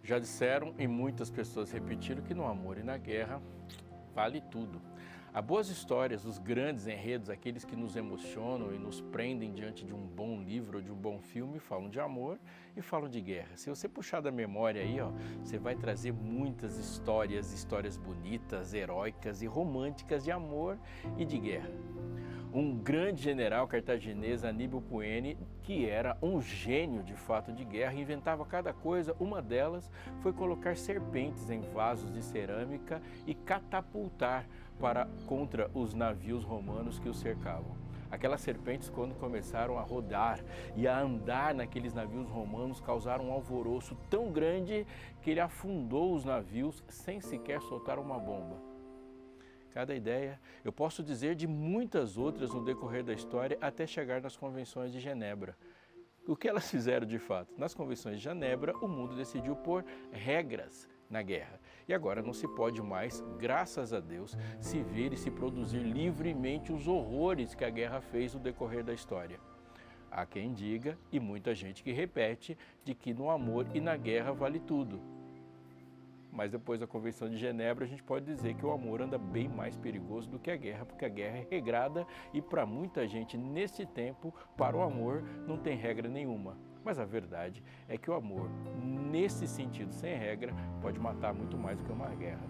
Já disseram e muitas pessoas repetiram que no amor e na guerra vale tudo. Há boas histórias, os grandes enredos, aqueles que nos emocionam e nos prendem diante de um bom livro ou de um bom filme, falam de amor e falam de guerra. Se você puxar da memória aí, você vai trazer muitas histórias bonitas, heróicas e românticas de amor e de guerra. Um grande general cartaginês, Aníbal Pouene, que era um gênio de fato de guerra, inventava cada coisa. Uma delas foi colocar serpentes em vasos de cerâmica e catapultar contra os navios romanos que os cercavam. Aquelas serpentes, quando começaram a rodar e a andar naqueles navios romanos, causaram um alvoroço tão grande que ele afundou os navios sem sequer soltar uma bomba. Cada ideia, eu posso dizer de muitas outras no decorrer da história até chegar nas convenções de Genebra. O que elas fizeram de fato? Nas convenções de Genebra, o mundo decidiu pôr regras na guerra. E agora não se pode mais, graças a Deus, se ver e se produzir livremente os horrores que a guerra fez no decorrer da história. Há quem diga, e muita gente que repete, de que no amor e na guerra vale tudo. Mas depois da Convenção de Genebra, a gente pode dizer que o amor anda bem mais perigoso do que a guerra, porque a guerra é regrada e para muita gente nesse tempo, para o amor, não tem regra nenhuma. Mas a verdade é que o amor, nesse sentido, sem regra, pode matar muito mais do que uma guerra.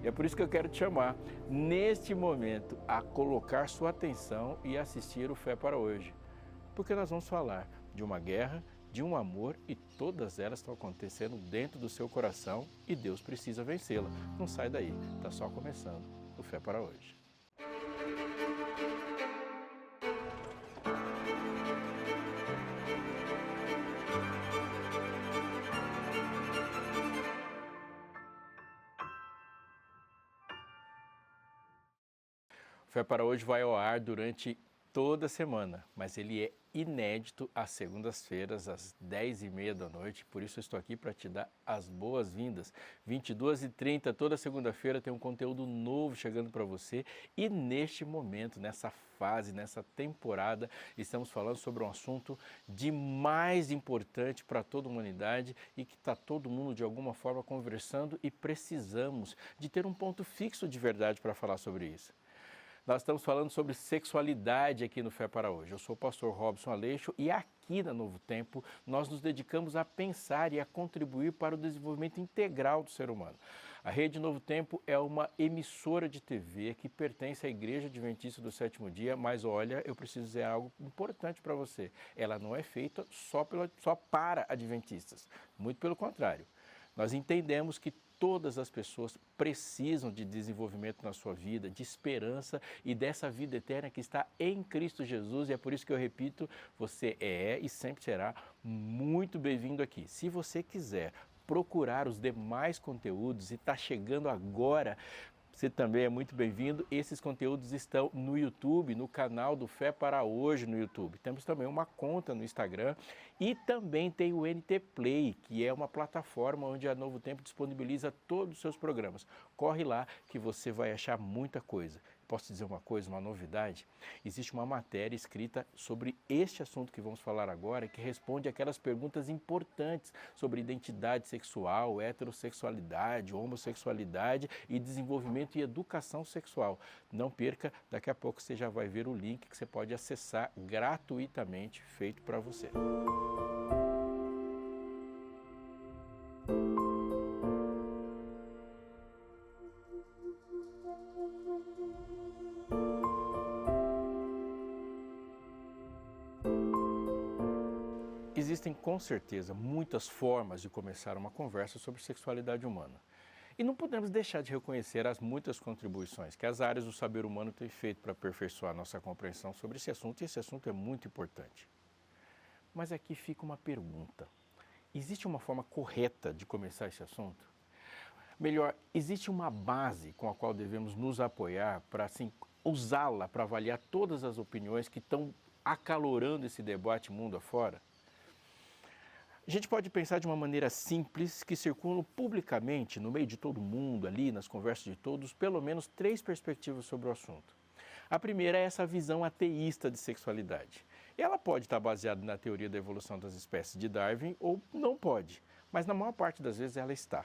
E é por isso que eu quero te chamar, neste momento, a colocar sua atenção e assistir o Fé para Hoje. Porque nós vamos falar de uma guerra, de um amor, e todas elas estão acontecendo dentro do seu coração e Deus precisa vencê-la. Não sai daí, está só começando o Fé para Hoje. O Fé para Hoje vai ao ar durante toda semana, mas ele é inédito às segundas-feiras, às 10h30 da noite, por isso eu estou aqui para te dar as boas-vindas. 22h30, toda segunda-feira tem um conteúdo novo chegando para você e neste momento, nessa fase, nessa temporada, estamos falando sobre um assunto de mais importante para toda a humanidade e que está todo mundo de alguma forma conversando e precisamos de ter um ponto fixo de verdade para falar sobre isso. Nós estamos falando sobre sexualidade aqui no Fé para Hoje. Eu sou o pastor Robson Aleixo e aqui na Novo Tempo nós nos dedicamos a pensar e a contribuir para o desenvolvimento integral do ser humano. A Rede Novo Tempo é uma emissora de TV que pertence à Igreja Adventista do Sétimo Dia, mas olha, eu preciso dizer algo importante para você. Ela não é feita só para adventistas, muito pelo contrário. Nós entendemos que todas as pessoas precisam de desenvolvimento na sua vida, de esperança e dessa vida eterna que está em Cristo Jesus. E é por isso que eu repito, você é e sempre será muito bem-vindo aqui. Se você quiser procurar os demais conteúdos e está chegando agora, você também é muito bem-vindo. Esses conteúdos estão no YouTube, no canal do Fé para Hoje no YouTube. Temos também uma conta no Instagram e também tem o NT Play, que é uma plataforma onde a Novo Tempo disponibiliza todos os seus programas. Corre lá que você vai achar muita coisa. Posso te dizer uma coisa, uma novidade? Existe uma matéria escrita sobre este assunto que vamos falar agora, que responde aquelas perguntas importantes sobre identidade sexual, heterossexualidade, homossexualidade e desenvolvimento e educação sexual. Não perca, daqui a pouco você já vai ver o link que você pode acessar gratuitamente, feito para você. Existem com certeza muitas formas de começar uma conversa sobre sexualidade humana. E não podemos deixar de reconhecer as muitas contribuições que as áreas do saber humano têm feito para aperfeiçoar nossa compreensão sobre esse assunto, e esse assunto é muito importante. Mas aqui fica uma pergunta. Existe uma forma correta de começar esse assunto? Melhor, existe uma base com a qual devemos nos apoiar para assim, usá-la para avaliar todas as opiniões que estão acalorando esse debate mundo afora? A gente pode pensar de uma maneira simples que circulam publicamente, no meio de todo mundo, ali nas conversas de todos, pelo menos 3 perspectivas sobre o assunto. A primeira é essa visão ateísta de sexualidade. Ela pode estar baseada na teoria da evolução das espécies de Darwin ou não pode. mas na maior parte das vezes ela está.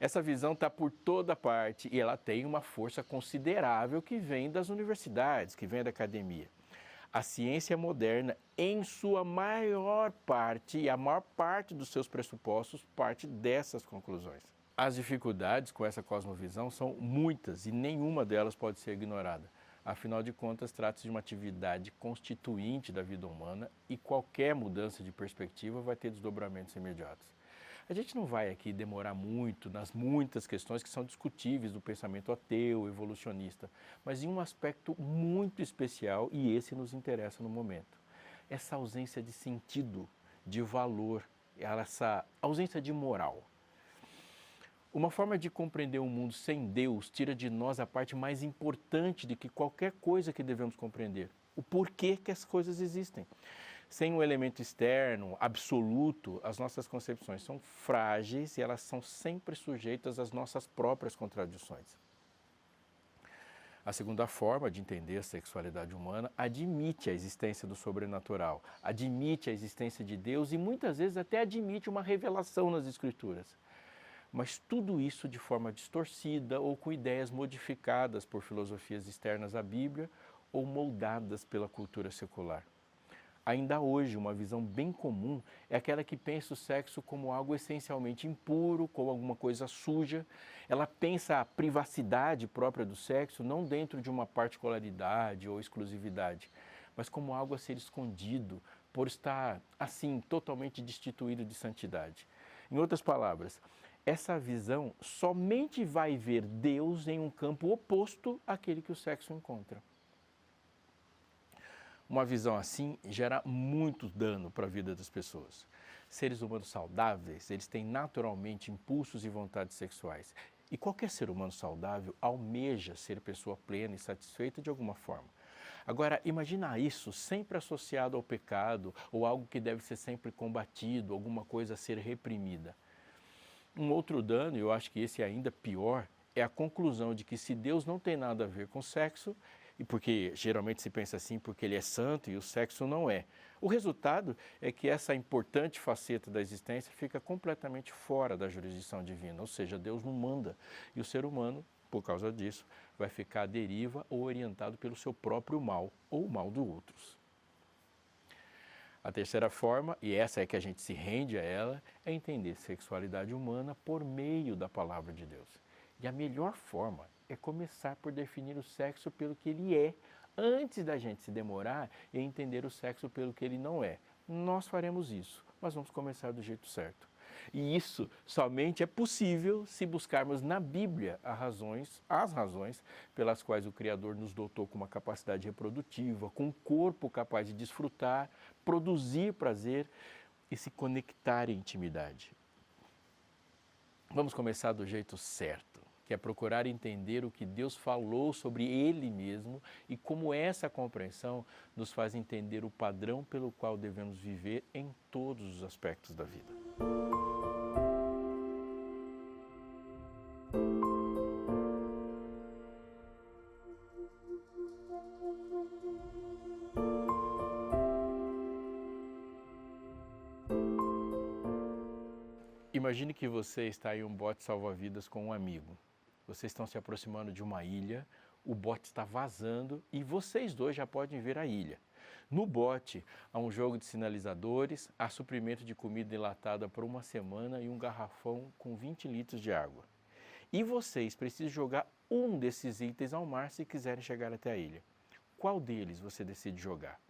Essa visão está por toda parte e ela tem uma força considerável que vem das universidades, que vem da academia. A ciência moderna, em sua maior parte, e a maior parte dos seus pressupostos, parte dessas conclusões. As dificuldades com essa cosmovisão são muitas e nenhuma delas pode ser ignorada. Afinal de contas, trata-se de uma atividade constituinte da vida humana e qualquer mudança de perspectiva vai ter desdobramentos imediatos. A gente não vai aqui demorar muito nas muitas questões que são discutíveis do pensamento ateu, evolucionista, mas em um aspecto muito especial, e esse nos interessa no momento. Essa ausência de sentido, de valor, essa ausência de moral. Uma forma de compreender o mundo sem Deus tira de nós a parte mais importante de que qualquer coisa que devemos compreender, o porquê que as coisas existem. Sem um elemento externo, absoluto, as nossas concepções são frágeis e elas são sempre sujeitas às nossas próprias contradições. A segunda forma de entender a sexualidade humana admite a existência do sobrenatural, admite a existência de Deus e muitas vezes até admite uma revelação nas Escrituras. Mas tudo isso de forma distorcida ou com ideias modificadas por filosofias externas à Bíblia ou moldadas pela cultura secular. Ainda hoje, uma visão bem comum é aquela que pensa o sexo como algo essencialmente impuro, como alguma coisa suja. Ela pensa a privacidade própria do sexo não dentro de uma particularidade ou exclusividade, mas como algo a ser escondido, por estar, assim, totalmente destituído de santidade. Em outras palavras, essa visão somente vai ver Deus em um campo oposto àquele que o sexo encontra. Uma visão assim gera muito dano para a vida das pessoas. Seres humanos saudáveis, eles têm naturalmente impulsos e vontades sexuais. E qualquer ser humano saudável almeja ser pessoa plena e satisfeita de alguma forma. Agora, imagina isso sempre associado ao pecado ou algo que deve ser sempre combatido, alguma coisa a ser reprimida. Um outro dano, e eu acho que esse é ainda pior, é a conclusão de que se Deus não tem nada a ver com sexo, e porque geralmente se pensa assim porque ele é santo e o sexo não é. O resultado é que essa importante faceta da existência fica completamente fora da jurisdição divina, ou seja, Deus não manda. E o ser humano, por causa disso, vai ficar à deriva ou orientado pelo seu próprio mal ou o mal dos outros. A terceira forma, e essa é que a gente se rende a ela, é entender sexualidade humana por meio da palavra de Deus. E a melhor forma é começar por definir o sexo pelo que ele é, antes da gente se demorar em entender o sexo pelo que ele não é. Nós faremos isso, mas vamos começar do jeito certo. E isso somente é possível se buscarmos na Bíblia as razões pelas quais o Criador nos dotou com uma capacidade reprodutiva, com um corpo capaz de desfrutar, produzir prazer e se conectar em intimidade. Vamos começar do jeito certo, que é procurar entender o que Deus falou sobre Ele mesmo e como essa compreensão nos faz entender o padrão pelo qual devemos viver em todos os aspectos da vida. Imagine que você está em um bote salva-vidas com um amigo. Vocês estão se aproximando de uma ilha, o bote está vazando e vocês dois já podem ver a ilha. No bote há um jogo de sinalizadores, há suprimento de comida enlatada por uma semana e um garrafão com 20 litros de água. E vocês precisam jogar um desses itens ao mar se quiserem chegar até a ilha. Qual deles você decide jogar?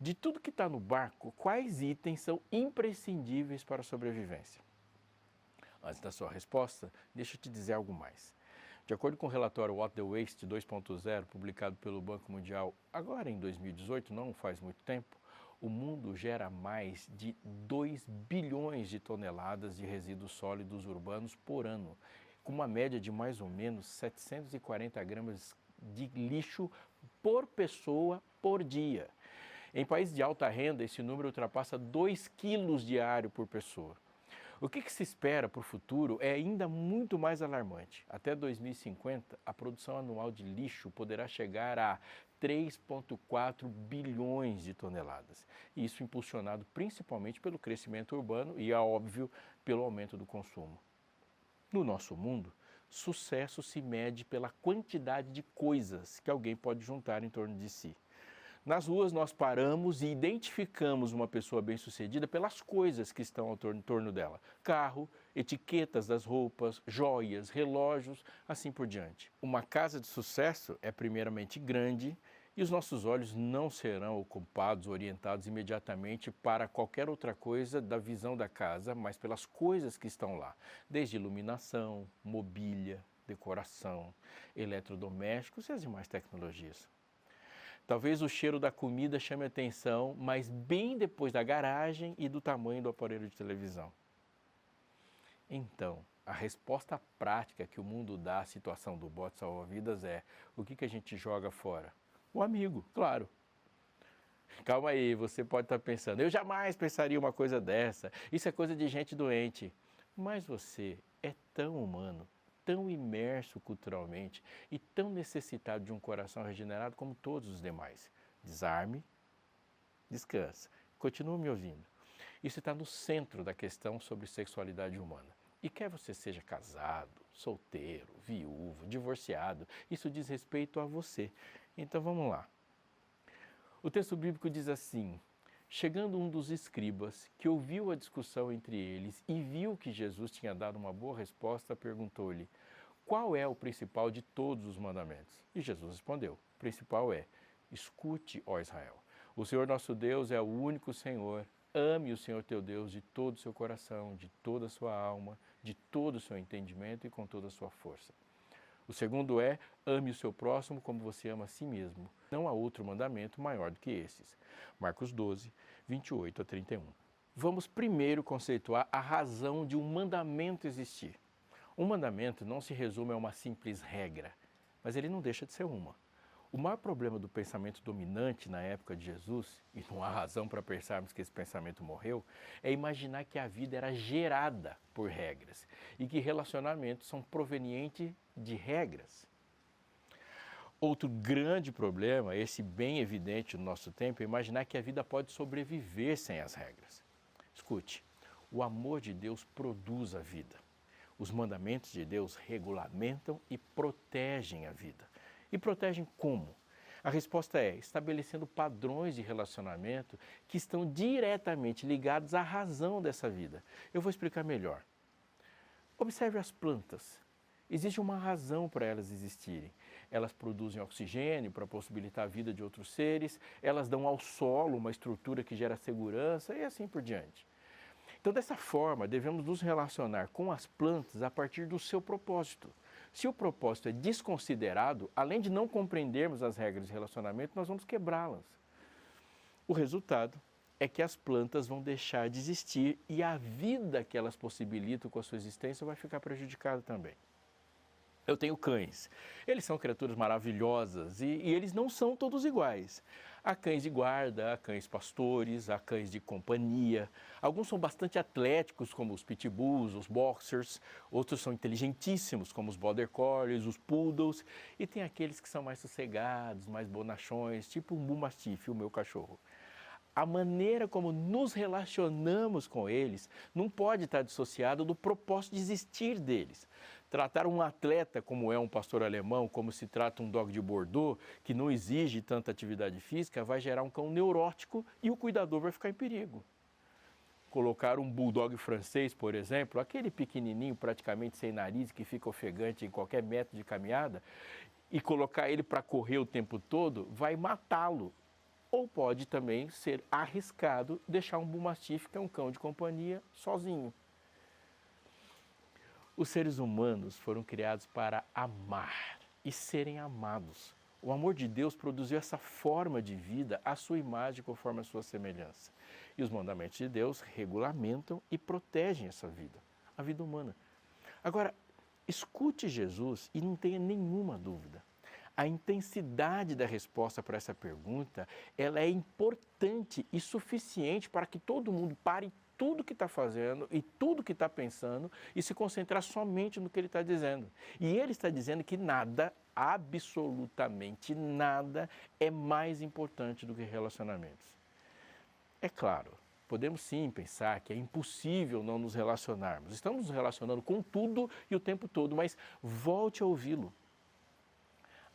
De tudo que está no barco, quais itens são imprescindíveis para a sobrevivência? Antes da sua resposta, deixa eu te dizer algo mais. De acordo com o relatório What the Waste 2.0, publicado pelo Banco Mundial agora em 2018, não faz muito tempo, o mundo gera mais de 2 bilhões de toneladas de resíduos sólidos urbanos por ano, com uma média de mais ou menos 740 gramas de lixo por pessoa por dia. Em países de alta renda, esse número ultrapassa 2 quilos diário por pessoa. O que se espera para o futuro é ainda muito mais alarmante. Até 2050, a produção anual de lixo poderá chegar a 3,4 bilhões de toneladas. Isso impulsionado principalmente pelo crescimento urbano e, é óbvio, pelo aumento do consumo. No nosso mundo, sucesso se mede pela quantidade de coisas que alguém pode juntar em torno de si. Nas ruas, nós paramos e identificamos uma pessoa bem-sucedida pelas coisas que estão em torno dela. Carro, etiquetas das roupas, joias, relógios, assim por diante. Uma casa de sucesso é primeiramente grande e os nossos olhos não serão ocupados, orientados imediatamente para qualquer outra coisa da visão da casa, mas pelas coisas que estão lá, desde iluminação, mobília, decoração, eletrodomésticos e as demais tecnologias. Talvez o cheiro da comida chame a atenção, mas bem depois da garagem e do tamanho do aparelho de televisão. Então, a resposta prática que o mundo dá à situação do bote salva-vidas é: o que a gente joga fora? O amigo, claro. Calma aí, você pode estar pensando, eu jamais pensaria uma coisa dessa, isso é coisa de gente doente. Mas você é tão humano, tão imerso culturalmente e tão necessitado de um coração regenerado como todos os demais. Desarme, descansa, continue me ouvindo. Isso está no centro da questão sobre sexualidade humana. E quer você seja casado, solteiro, viúvo, divorciado, isso diz respeito a você. Então vamos lá. O texto bíblico diz assim: chegando um dos escribas, que ouviu a discussão entre eles e viu que Jesus tinha dado uma boa resposta, perguntou-lhe: qual é o principal de todos os mandamentos? E Jesus respondeu: o principal é: escute, ó Israel, o Senhor nosso Deus é o único Senhor. Ame o Senhor teu Deus de todo o seu coração, de toda a sua alma, de todo o seu entendimento e com toda a sua força. O segundo é: ame o seu próximo como você ama a si mesmo. Não há outro mandamento maior do que esses. Marcos 12, 28 a 31. Vamos primeiro conceituar a razão de um mandamento existir. Um mandamento não se resume a uma simples regra, mas ele não deixa de ser uma. O maior problema do pensamento dominante na época de Jesus, e não há razão para pensarmos que esse pensamento morreu, é imaginar que a vida era gerada por regras e que relacionamentos são provenientes de regras. Outro grande problema, esse bem evidente no nosso tempo, é imaginar que a vida pode sobreviver sem as regras. Escute, o amor de Deus produz a vida. Os mandamentos de Deus regulamentam e protegem a vida. E protegem como? A resposta é estabelecendo padrões de relacionamento que estão diretamente ligados à razão dessa vida. Eu vou explicar melhor. Observe as plantas. Existe uma razão para elas existirem. Elas produzem oxigênio para possibilitar a vida de outros seres, elas dão ao solo uma estrutura que gera segurança e assim por diante. Então, dessa forma, devemos nos relacionar com as plantas a partir do seu propósito. Se o propósito é desconsiderado, além de não compreendermos as regras de relacionamento, nós vamos quebrá-las. O resultado é que as plantas vão deixar de existir e a vida que elas possibilitam com a sua existência vai ficar prejudicada também. Eu tenho cães. Eles são criaturas maravilhosas e eles não são todos iguais. Há cães de guarda, há cães pastores, há cães de companhia. Alguns são bastante atléticos, como os pitbulls, os boxers. Outros são inteligentíssimos, como os border collies, os poodles. E tem aqueles que são mais sossegados, mais bonachões, tipo um bull mastiff, o meu cachorro. A maneira como nos relacionamos com eles não pode estar dissociada do propósito de existir deles. Tratar um atleta como é um pastor alemão, como se trata um dog de Bordeaux, que não exige tanta atividade física, vai gerar um cão neurótico e o cuidador vai ficar em perigo. Colocar um bulldog francês, por exemplo, aquele pequenininho praticamente sem nariz que fica ofegante em qualquer metro de caminhada, e colocar ele para correr o tempo todo, vai matá-lo. Ou pode também ser arriscado deixar um bull mastiff, que é um cão de companhia, sozinho. Os seres humanos foram criados para amar e serem amados. O amor de Deus produziu essa forma de vida à sua imagem, conforme a sua semelhança. E os mandamentos de Deus regulamentam e protegem essa vida, a vida humana. Agora, escute Jesus e não tenha nenhuma dúvida. A intensidade da resposta para essa pergunta, ela é importante e suficiente para que todo mundo pare tudo que está fazendo e tudo que está pensando e se concentrar somente no que ele está dizendo. E ele está dizendo que nada, absolutamente nada, é mais importante do que relacionamentos. É claro, podemos sim pensar que é impossível não nos relacionarmos. Estamos nos relacionando com tudo e o tempo todo, mas volte a ouvi-lo.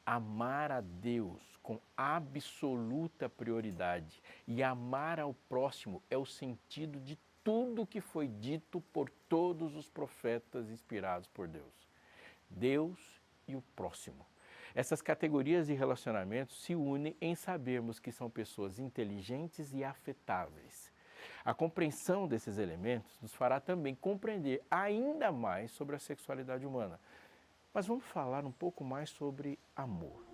Amar a Deus com absoluta prioridade e amar ao próximo é o sentido de tudo que foi dito por todos os profetas inspirados por Deus. Deus e o próximo. Essas categorias de relacionamentos se unem em sabermos que são pessoas inteligentes e afetáveis. A compreensão desses elementos nos fará também compreender ainda mais sobre a sexualidade humana. Mas vamos falar um pouco mais sobre amor.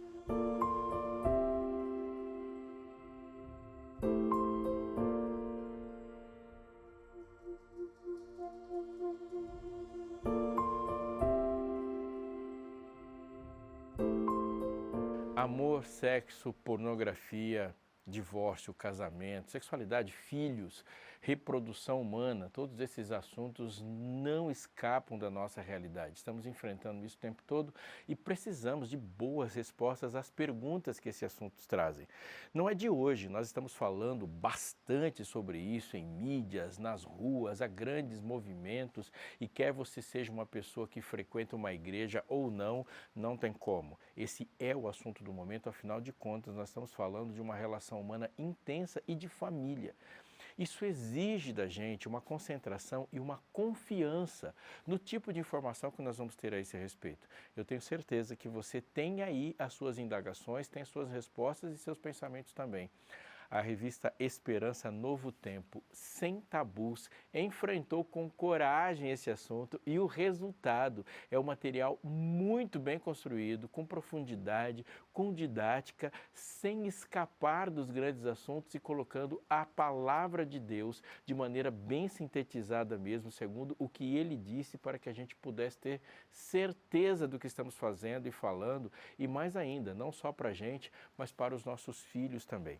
Amor, sexo, pornografia, divórcio, casamento, sexualidade, filhos, reprodução humana, todos esses assuntos não escapam da nossa realidade. Estamos enfrentando isso o tempo todo e precisamos de boas respostas às perguntas que esses assuntos trazem. Não é de hoje, nós estamos falando bastante sobre isso em mídias, nas ruas, há grandes movimentos e quer você seja uma pessoa que frequenta uma igreja ou não, não tem como. Esse é o assunto do momento, afinal de contas, nós estamos falando de uma relação humana intensa e de família. Isso exige da gente uma concentração e uma confiança no tipo de informação que nós vamos ter a esse respeito. Eu tenho certeza que você tem aí as suas indagações, tem as suas respostas e seus pensamentos também. A revista Esperança Novo Tempo, sem tabus, enfrentou com coragem esse assunto e o resultado é um material muito bem construído, com profundidade, com didática, sem escapar dos grandes assuntos e colocando a palavra de Deus de maneira bem sintetizada mesmo, segundo o que ele disse, para que a gente pudesse ter certeza do que estamos fazendo e falando, e mais ainda, não só para a gente, mas para os nossos filhos também.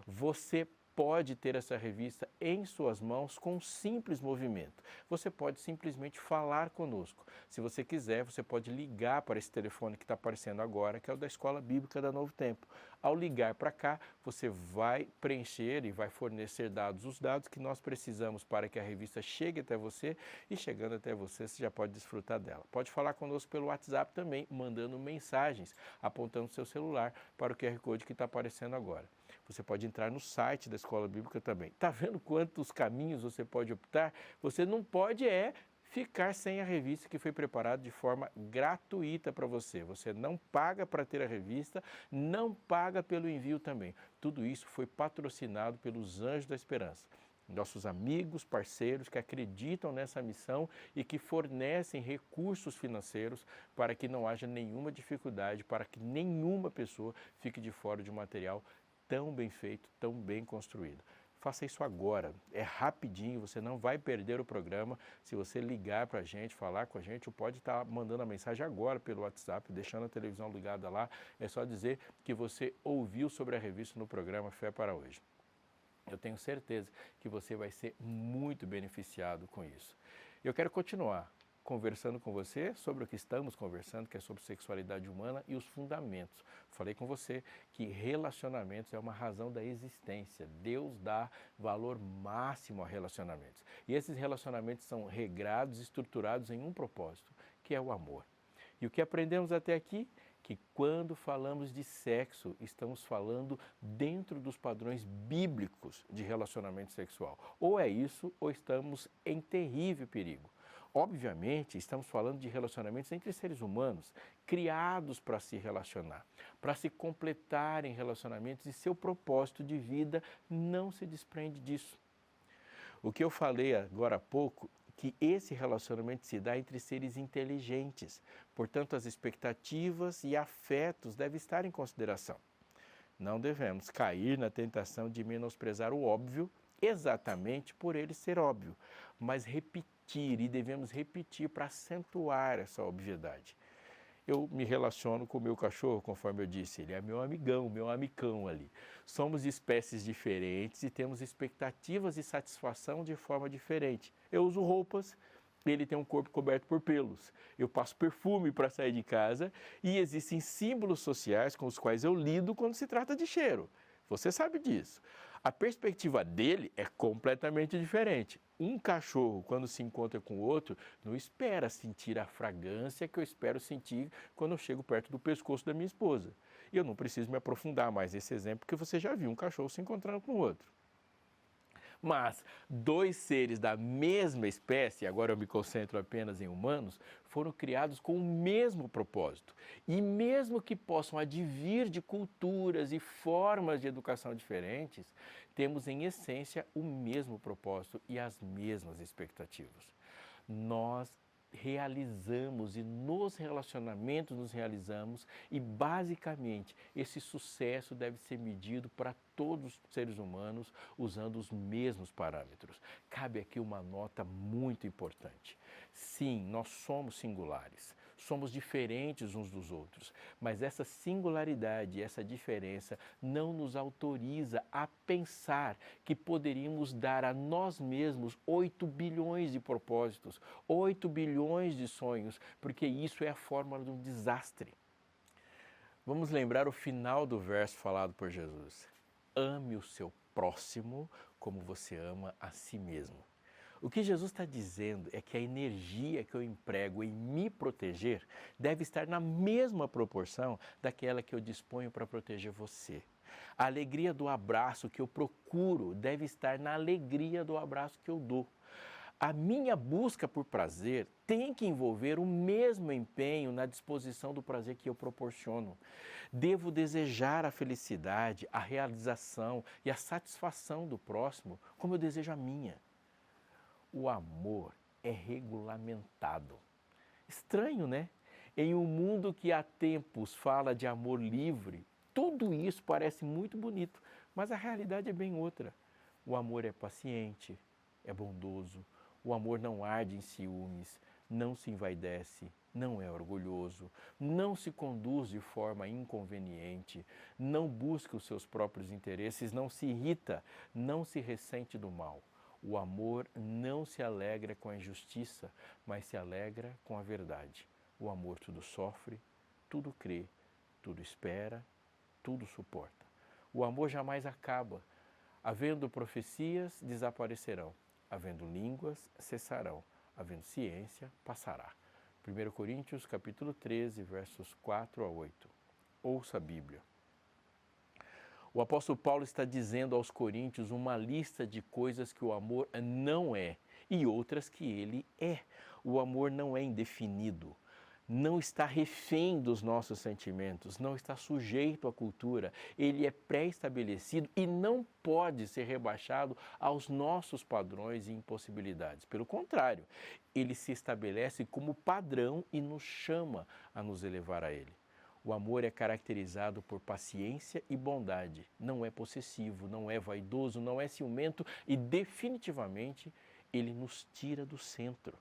Você pode ter essa revista em suas mãos com um simples movimento. Você pode simplesmente falar conosco. Se você quiser, você pode ligar para esse telefone que está aparecendo agora, que é o da Escola Bíblica da Novo Tempo. Ao ligar para cá, você vai preencher e vai fornecer os dados que nós precisamos para que a revista chegue até você e chegando até você, você já pode desfrutar dela. Pode falar conosco pelo WhatsApp também, mandando mensagens, apontando seu celular para o QR Code que está aparecendo agora. Você pode entrar no site da Escola Bíblica também. Está vendo quantos caminhos você pode optar? Você não pode ficar sem a revista que foi preparada de forma gratuita para você. Você não paga para ter a revista, não paga pelo envio também. Tudo isso foi patrocinado pelos Anjos da Esperança. Nossos amigos, parceiros que acreditam nessa missão e que fornecem recursos financeiros para que não haja nenhuma dificuldade, para que nenhuma pessoa fique de fora de um material tão bem feito, tão bem construído. Faça isso agora, é rapidinho, você não vai perder o programa. Se você ligar para a gente, falar com a gente, ou pode estar mandando a mensagem agora pelo WhatsApp, deixando a televisão ligada lá, é só dizer que você ouviu sobre a revista no programa Fé para Hoje. Eu tenho certeza que você vai ser muito beneficiado com isso. Eu quero continuar conversando com você sobre o que estamos conversando, que é sobre sexualidade humana e os fundamentos. Falei com você que relacionamentos é uma razão da existência. Deus dá valor máximo a relacionamentos. E esses relacionamentos são regrados e estruturados em um propósito, que é o amor. E o que aprendemos até aqui? Que quando falamos de sexo, estamos falando dentro dos padrões bíblicos de relacionamento sexual. Ou é isso, ou estamos em terrível perigo. Obviamente, estamos falando de relacionamentos entre seres humanos, criados para se relacionar, para se completar em relacionamentos e seu propósito de vida não se desprende disso. O que eu falei agora há pouco, que esse relacionamento se dá entre seres inteligentes, portanto as expectativas e afetos devem estar em consideração. Não devemos cair na tentação de menosprezar o óbvio exatamente por ele ser óbvio, mas repetir, e devemos repetir para acentuar essa obviedade. eu me relaciono com o meu cachorro, conforme eu disse, ele é meu amigão, meu amicão ali. Somos de espécies diferentes e temos expectativas de satisfação de forma diferente. Eu uso roupas, ele tem um corpo coberto por pelos. Eu passo perfume para sair de casa e existem símbolos sociais com os quais eu lido quando se trata de cheiro. Você sabe disso. A perspectiva dele é completamente diferente. Um cachorro, quando se encontra com outro, não espera sentir a fragrância que eu espero sentir quando eu chego perto do pescoço da minha esposa. E eu não preciso me aprofundar mais nesse exemplo, porque você já viu um cachorro se encontrando com o outro. Mas dois seres da mesma espécie, agora eu me concentro apenas em humanos, foram criados com o mesmo propósito. E mesmo que possam advir de culturas e formas de educação diferentes, temos em essência o mesmo propósito e as mesmas expectativas. Nós realizamos e nos relacionamentos nos realizamos e basicamente esse sucesso deve ser medido para todos os seres humanos usando os mesmos parâmetros. Cabe aqui uma nota muito importante. Sim, nós somos singulares, somos diferentes uns dos outros, mas essa singularidade, essa diferença não nos autoriza a pensar que poderíamos dar a nós mesmos 8 bilhões de propósitos, 8 bilhões de sonhos, porque isso é a fórmula de um desastre. Vamos lembrar o final do verso falado por Jesus. Ame o seu próximo como você ama a si mesmo. O que Jesus está dizendo é que a energia que eu emprego em me proteger deve estar na mesma proporção daquela que eu disponho para proteger você. A alegria do abraço que eu procuro deve estar na alegria do abraço que eu dou. A minha busca por prazer tem que envolver o mesmo empenho na disposição do prazer que eu proporciono. Devo desejar a felicidade, a realização e a satisfação do próximo como eu desejo a minha. O amor é regulamentado. Estranho, né? Em um mundo que há tempos fala de amor livre, tudo isso parece muito bonito, mas a realidade é bem outra. O amor é paciente, é bondoso, o amor não arde em ciúmes, não se envaidece, não é orgulhoso, não se conduz de forma inconveniente, não busca os seus próprios interesses, não se irrita, não se ressente do mal. O amor não se alegra com a injustiça, mas se alegra com a verdade. O amor tudo sofre, tudo crê, tudo espera, tudo suporta. O amor jamais acaba. Havendo profecias, desaparecerão. Havendo línguas, cessarão. Havendo ciência, passará. 1 Coríntios capítulo 13, versos 4 a 8. Ouça a Bíblia. O apóstolo Paulo está dizendo aos coríntios uma lista de coisas que o amor não é e outras que ele é. O amor não é indefinido, não está refém dos nossos sentimentos, não está sujeito à cultura. Ele é pré-estabelecido e não pode ser rebaixado aos nossos padrões e impossibilidades. Pelo contrário, ele se estabelece como padrão e nos chama a nos elevar a ele. O amor é caracterizado por paciência e bondade, não é possessivo, não é vaidoso, não é ciumento e definitivamente ele nos tira do centro.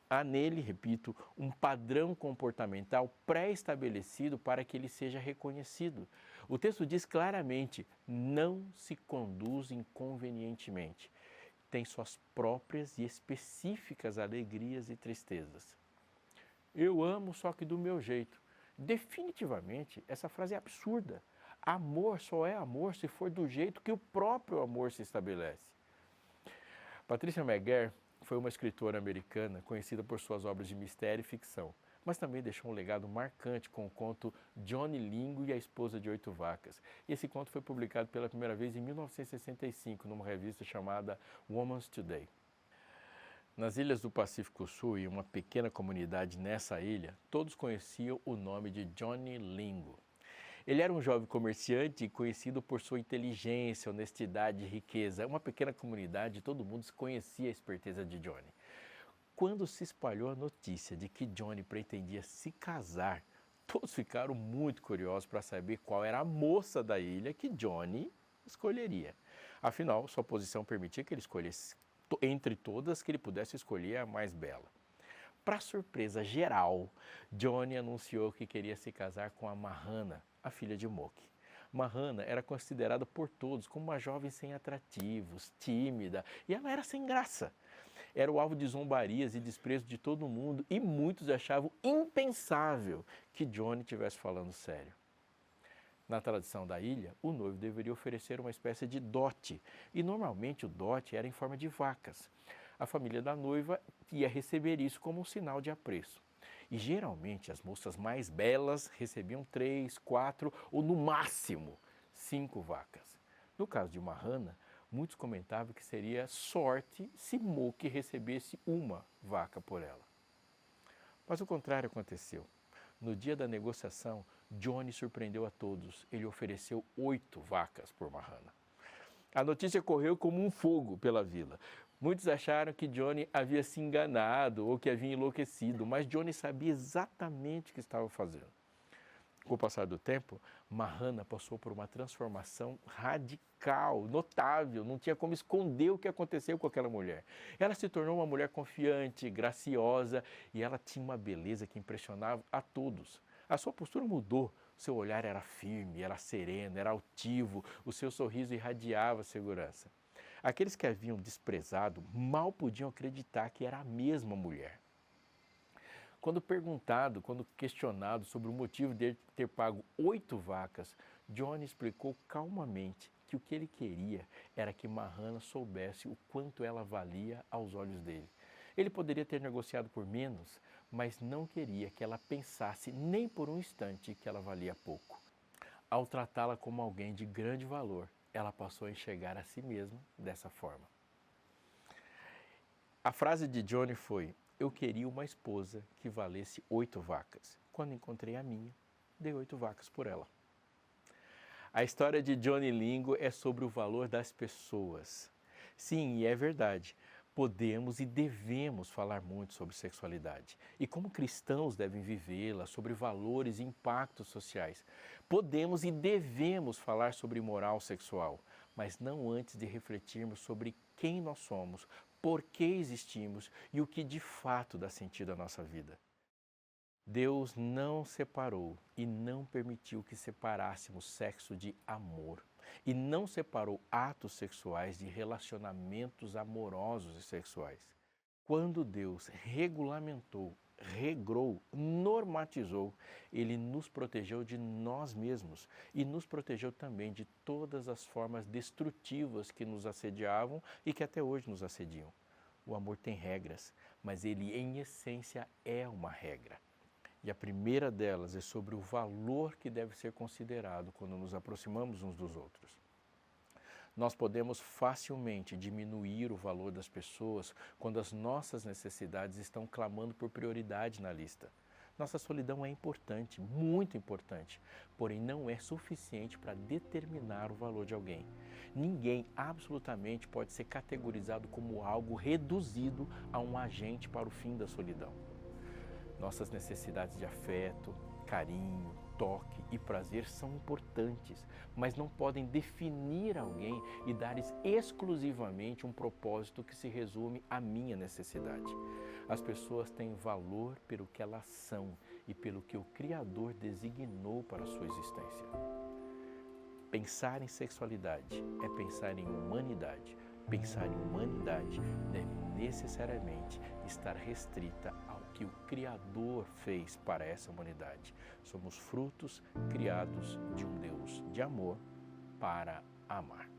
Há nele, repito, um padrão comportamental pré-estabelecido para que ele seja reconhecido. O texto diz claramente, não se conduz inconvenientemente. Tem suas próprias e específicas alegrias e tristezas. Eu amo só que do meu jeito. Definitivamente, essa frase é absurda. Amor só é amor se for do jeito que o próprio amor se estabelece. Patricia McGarry foi uma escritora americana conhecida por suas obras de mistério e ficção, mas também deixou um legado marcante com o conto Johnny Lingo e a Esposa de 8 Vacas. E esse conto foi publicado pela primeira vez em 1965 numa revista chamada Woman's Today. Nas ilhas do Pacífico Sul e uma pequena comunidade nessa ilha, todos conheciam o nome de Johnny Lingo. Ele era um jovem comerciante conhecido por sua inteligência, honestidade e riqueza. Uma pequena comunidade, todo mundo conhecia a esperteza de Johnny. Quando se espalhou a notícia de que Johnny pretendia se casar, todos ficaram muito curiosos para saber qual era a moça da ilha que Johnny escolheria. Afinal, sua posição permitia que ele escolhesse entre todas que ele pudesse escolher a mais bela. Para surpresa geral, Johnny anunciou que queria se casar com a Mahana, a filha de Moki. Mahana era considerada por todos como uma jovem sem atrativos, tímida, e ela era sem graça. Era o alvo de zombarias e desprezo de todo mundo e muitos achavam impensável que Johnny estivesse falando sério. Na tradição da ilha, o noivo deveria oferecer uma espécie de dote e normalmente o dote era em forma de vacas. A família da noiva ia receber isso como um sinal de apreço. E geralmente as moças mais belas recebiam 3, 4 ou no máximo 5 vacas. No caso de Mahana, muitos comentavam que seria sorte se Moki recebesse uma vaca por ela. Mas o contrário aconteceu. No dia da negociação, Johnny surpreendeu a todos. Ele ofereceu 8 vacas por Mahana. A notícia correu como um fogo pela vila. Muitos acharam que Johnny havia se enganado ou que havia enlouquecido, mas Johnny sabia exatamente o que estava fazendo. Com o passar do tempo, Mahana passou por uma transformação radical, notável, não tinha como esconder o que aconteceu com aquela mulher. Ela se tornou uma mulher confiante, graciosa e ela tinha uma beleza que impressionava a todos. A sua postura mudou, seu olhar era firme, era sereno, era altivo, o seu sorriso irradiava segurança. Aqueles que a haviam desprezado mal podiam acreditar que era a mesma mulher. Quando questionado sobre o motivo de ter pago 8 vacas, Johnny explicou calmamente que o que ele queria era que Mahana soubesse o quanto ela valia aos olhos dele. Ele poderia ter negociado por menos, mas não queria que ela pensasse nem por um instante que ela valia pouco. Ao tratá-la como alguém de grande valor, ela passou a enxergar a si mesma dessa forma. A frase de Johnny foi: eu queria uma esposa que valesse 8 vacas. Quando encontrei a minha, dei 8 vacas por ela. A história de Johnny Lingo é sobre o valor das pessoas. Sim, e é verdade. Podemos e devemos falar muito sobre sexualidade e como cristãos devem vivê-la, sobre valores e impactos sociais. Podemos e devemos falar sobre moral sexual, mas não antes de refletirmos sobre quem nós somos, por que existimos e o que de fato dá sentido à nossa vida. Deus não separou e não permitiu que separássemos sexo de amor. E não separou atos sexuais de relacionamentos amorosos e sexuais. Quando Deus regulamentou, regrou, normatizou, Ele nos protegeu de nós mesmos e nos protegeu também de todas as formas destrutivas que nos assediavam e que até hoje nos assediam. O amor tem regras, mas ele em essência é uma regra. E a primeira delas é sobre o valor que deve ser considerado quando nos aproximamos uns dos outros. Nós podemos facilmente diminuir o valor das pessoas quando as nossas necessidades estão clamando por prioridade na lista. Nossa solidão é importante, muito importante, porém não é suficiente para determinar o valor de alguém. Ninguém absolutamente pode ser categorizado como algo reduzido a um agente para o fim da solidão. Nossas necessidades de afeto, carinho, toque e prazer são importantes, mas não podem definir alguém e dar-lhes exclusivamente um propósito que se resume à minha necessidade. As pessoas têm valor pelo que elas são e pelo que o Criador designou para a sua existência. Pensar em sexualidade é pensar em humanidade. Pensar em humanidade deve necessariamente estar restrita ao que o Criador fez para essa humanidade. Somos frutos criados de um Deus de amor para amar.